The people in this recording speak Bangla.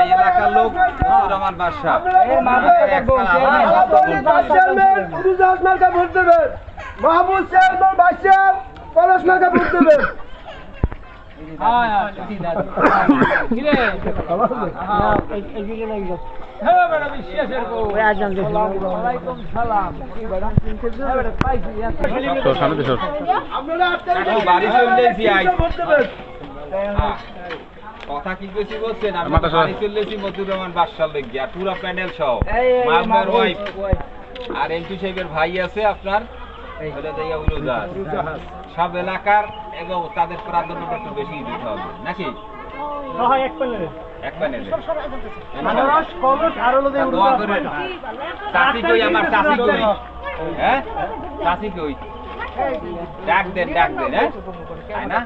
এলাকার লোক আমার বাসা ভোট দেবেন, মাহবুব চেয়ারম্যান বাসা পলাশ মার্কা ভোট দেবেন। কথা কি বেশি বলছেন? আমি বাড়ি চলেছি মতিউর রহমান বাদশার লেগে পুরো প্যানেল সহ মাহবুবের ওয়াইফ আর এমপি সাহেবের ভাই আছে আপনার সব এলাকার এবং তাদের প্রাধান্যটা একটু বেশি দিতে হবে নাকি? এক প্যানেলে চাষি কই আমার চাষি কই? হ্যাঁ চাষি কই? ডাক দেন হ্যাঁ তাই না?